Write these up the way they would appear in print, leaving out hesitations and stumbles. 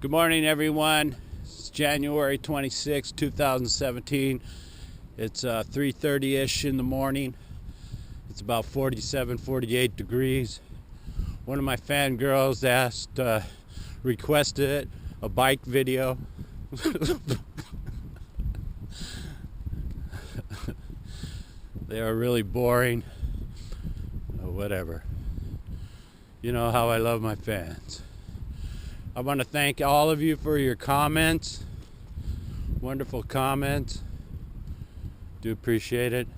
Good morning, everyone. It's January 26, 2017. It's 3:30-ish in the morning. It's about 47, 48 degrees. One of my fangirls requested a bike video. They are really boring. Whatever. You know how I love my fans. I want to thank all of you for your comments. Wonderful comments. Do appreciate it.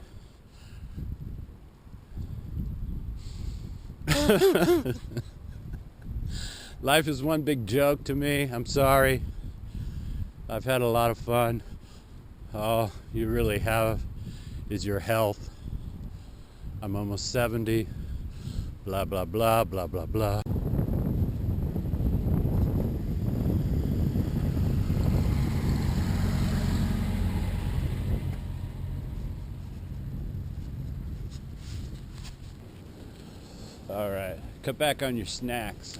Life is one big joke to me. I'm sorry. I've had a lot of fun. All you really have is your health. I'm almost 70. Blah, blah, blah, blah, blah, blah. All right, cut back on your snacks.